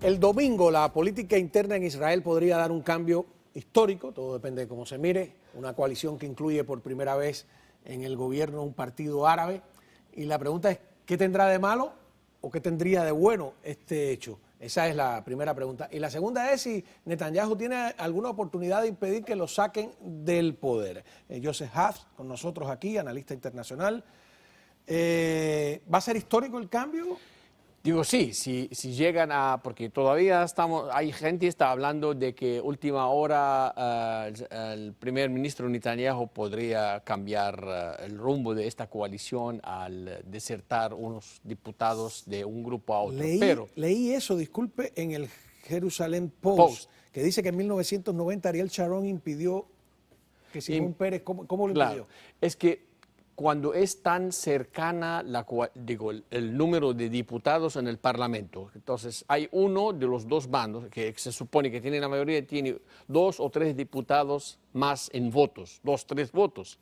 El domingo la política interna en Israel podría dar un cambio histórico, todo depende de cómo se mire, una coalición que incluye por primera vez en el gobierno un partido árabe. Y la pregunta es, ¿qué tendrá de malo o qué tendría de bueno este hecho? Esa es la primera pregunta. Y la segunda es si Netanyahu tiene alguna oportunidad de impedir que lo saquen del poder. Joseph Haas, con nosotros aquí, analista internacional. ¿Va a ser histórico el cambio? Digo, sí, si llegan a, porque todavía hay gente que está hablando de que última hora el primer ministro Netanyahu podría cambiar el rumbo de esta coalición al desertar unos diputados de un grupo a otro. Leí eso, disculpe, en el Jerusalem Post, que dice que en 1990 Ariel Sharon impidió que Simón Pérez, ¿cómo lo impidió? Es que cuando es tan cercana el número de diputados en el Parlamento, entonces hay uno de los dos bandos que se supone que tiene la mayoría, tiene 2 o 3 diputados más en votos, 2 o 3 votos.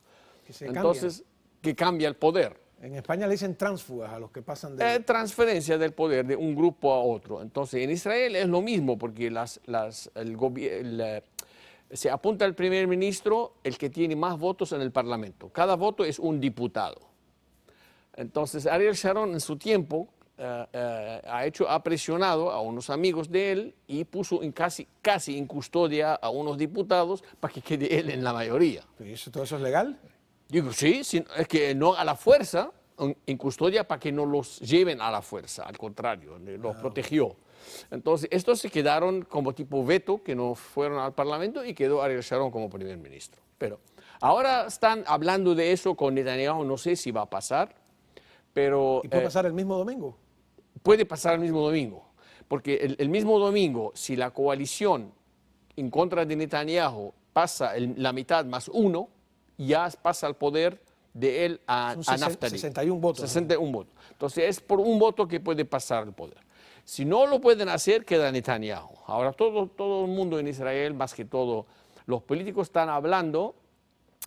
Entonces, que cambia el poder. En España le dicen tránsfugas a los que pasan de... transferencia del poder de un grupo a otro. Entonces, en Israel es lo mismo, porque se apunta al primer ministro el que tiene más votos en el Parlamento. Cada voto es un diputado. Entonces, Ariel Sharon en su tiempo ha presionado a unos amigos de él y puso casi en custodia a unos diputados para que quede él en la mayoría. ¿Todo eso es legal? Digo, sí, es que no a la fuerza, en custodia para que no los lleven a la fuerza, al contrario, los protegió. Entonces, estos se quedaron como tipo veto, que no fueron al Parlamento, y quedó Ariel Sharon como primer ministro. Pero ahora están hablando de eso con Netanyahu, no sé si va a pasar, pero... ¿Y puede pasar el mismo domingo? Puede pasar el mismo domingo, porque el mismo domingo, si la coalición en contra de Netanyahu pasa la mitad más 1, ya pasa el poder de él a Naftali. 61 votos. 61 votos. Entonces, es por un voto que puede pasar el poder. Si no lo pueden hacer, queda Netanyahu. Ahora, todo el mundo en Israel, más que todo, los políticos están hablando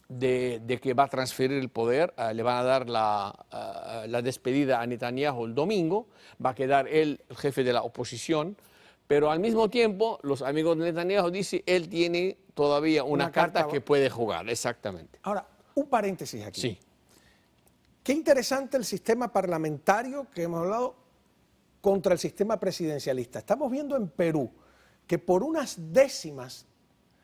de que va a transferir el poder, le van a dar la despedida a Netanyahu el domingo, va a quedar él el jefe de la oposición, pero al mismo tiempo, los amigos de Netanyahu dicen él tiene todavía una carta que puede jugar, exactamente. Ahora, un paréntesis aquí. Sí. Qué interesante el sistema parlamentario que hemos hablado contra el sistema presidencialista. Estamos viendo en Perú que por unas décimas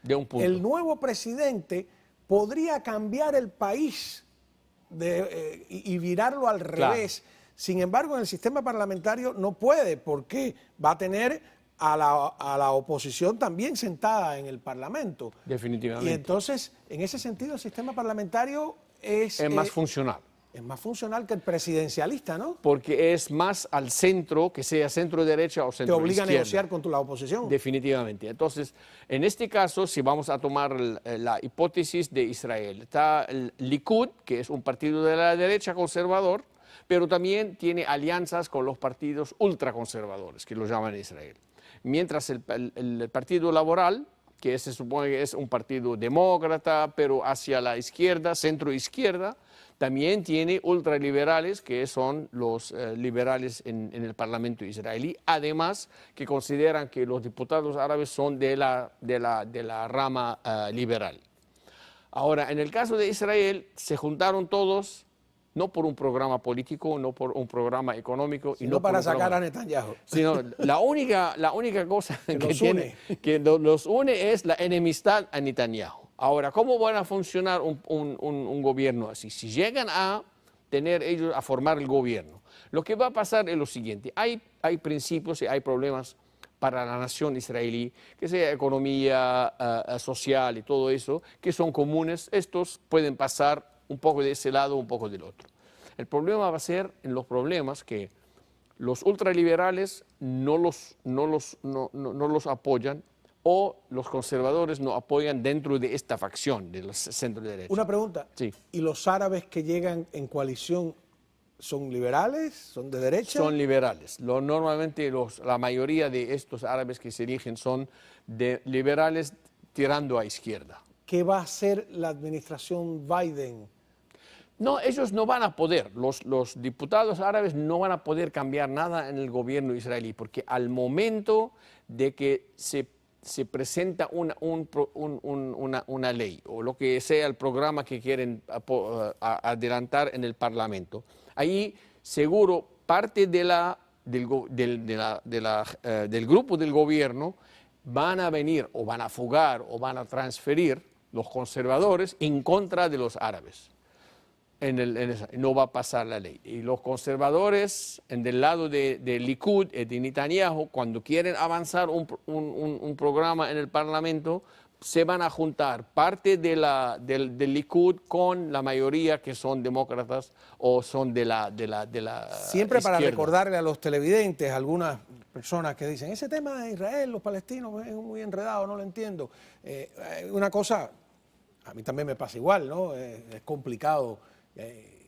de un punto, el nuevo presidente podría cambiar el país y virarlo al revés. Sin embargo, en el sistema parlamentario no puede, porque va a tener a la oposición también sentada en el Parlamento. Definitivamente. Y entonces, en ese sentido, el sistema parlamentario es más funcional. Es más funcional que el presidencialista, ¿no? Porque es más al centro, que sea centro derecha o centro izquierda. Te obliga a negociar con la oposición. Definitivamente. Entonces, en este caso, si vamos a tomar la hipótesis de Israel, está el Likud, que es un partido de la derecha conservador, pero también tiene alianzas con los partidos ultraconservadores, que lo llaman Israel. Mientras el Partido Laboral, que se supone que es un partido demócrata, pero hacia la izquierda, centro-izquierda, también tiene ultraliberales, que son los liberales en el Parlamento israelí, además que consideran que los diputados árabes son de la rama liberal. Ahora, en el caso de Israel, se juntaron todos, no por un programa político, no por un programa económico, sino para sacar a Netanyahu. Sino la única cosa que los une es la enemistad a Netanyahu. Ahora, ¿cómo van a funcionar un gobierno así? Si llegan a tener ellos a formar el gobierno, lo que va a pasar es lo siguiente. Hay principios y hay problemas para la nación israelí, que sea economía social y todo eso, que son comunes. Estos pueden pasar un poco de ese lado, un poco del otro. El problema va a ser en los problemas que los ultraliberales no los apoyan, o los conservadores no apoyan dentro de esta facción de los centro derecha. Una pregunta. Sí. ¿Y los árabes que llegan en coalición son liberales? ¿Son de derecha? Son liberales. Normalmente la mayoría de estos árabes que se eligen son de liberales tirando a izquierda. ¿Qué va a hacer la administración Biden? No, ellos no van a poder, los diputados árabes no van a poder cambiar nada en el gobierno israelí, porque al momento de que se presenta una ley o lo que sea el programa que quieren adelantar en el Parlamento, ahí seguro parte del grupo del gobierno van a venir o van a fugar o van a transferir los conservadores en contra de los árabes. No va a pasar la ley. Y los conservadores, del lado de Likud, de Netanyahu, cuando quieren avanzar un programa en el Parlamento, se van a juntar parte del Likud con la mayoría que son demócratas o son de la Siempre para izquierda. recordarle a los televidentes, algunas personas que dicen, ese tema de Israel, los palestinos, es muy enredado, no lo entiendo. Una cosa, a mí también me pasa igual, ¿no? Es complicado.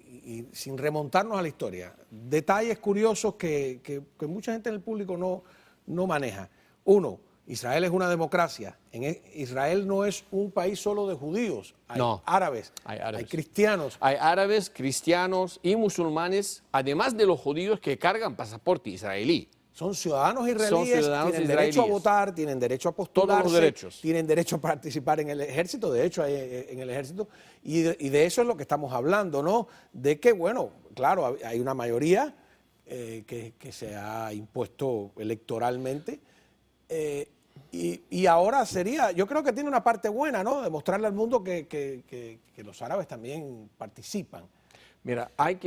Y sin remontarnos a la historia, detalles curiosos que mucha gente en el público no maneja. Uno, Israel es una democracia. Israel no es un país solo de judíos, hay árabes, hay cristianos. Hay árabes, cristianos y musulmanes, además de los judíos que cargan pasaporte israelí. Son ciudadanos israelíes, tienen derecho a votar, tienen derecho a postularse, todos los derechos. Tienen derecho a participar en el ejército, de hecho en el ejército, y de eso es lo que estamos hablando, ¿no? De que, bueno, claro, hay una mayoría que se ha impuesto electoralmente, y ahora sería, yo creo que tiene una parte buena, ¿no? Demostrarle al mundo que los árabes también participan. Mira, hay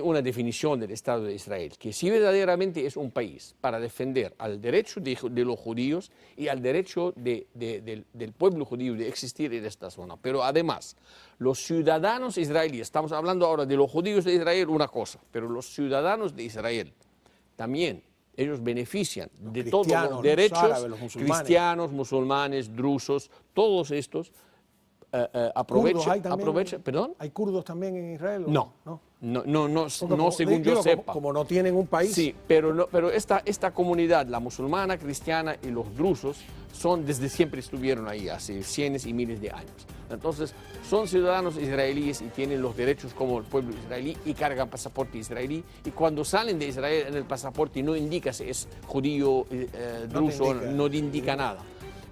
una definición del Estado de Israel, que si verdaderamente es un país para defender al derecho de los judíos y al derecho del pueblo judío de existir en esta zona. Pero además, los ciudadanos israelíes, estamos hablando ahora de los judíos de Israel, una cosa, pero los ciudadanos de Israel también, ellos benefician de todos los derechos, los árabes, los musulmanes. Cristianos, musulmanes, drusos, todos estos. Aprovecha, ¿perdón? ¿Hay kurdos también en Israel? No, según yo sepa. Como no tienen un país. Sí, pero esta comunidad, la musulmana, cristiana y los drusos, desde siempre estuvieron ahí, hace cientos y miles de años. Entonces, son ciudadanos israelíes y tienen los derechos como el pueblo israelí y cargan pasaporte israelí. Y cuando salen de Israel en el pasaporte no indica si es judío, druso, no te indica nada.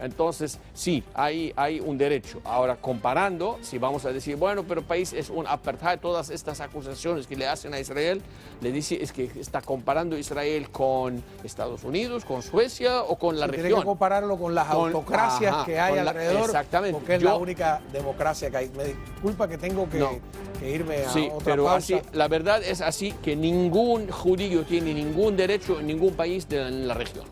Entonces, sí, hay un derecho. Ahora, comparando, si vamos a decir, bueno, pero el país es un apartheid, todas estas acusaciones que le hacen a Israel, le dice es que está comparando Israel con Estados Unidos, con Suecia o con la región. Tiene que compararlo con las autocracias que hay alrededor, exactamente. porque es la única democracia que hay. Me disculpa que tengo que irme a otra pero pausa. Así, la verdad es así que ningún judío tiene ningún derecho en ningún país en la región.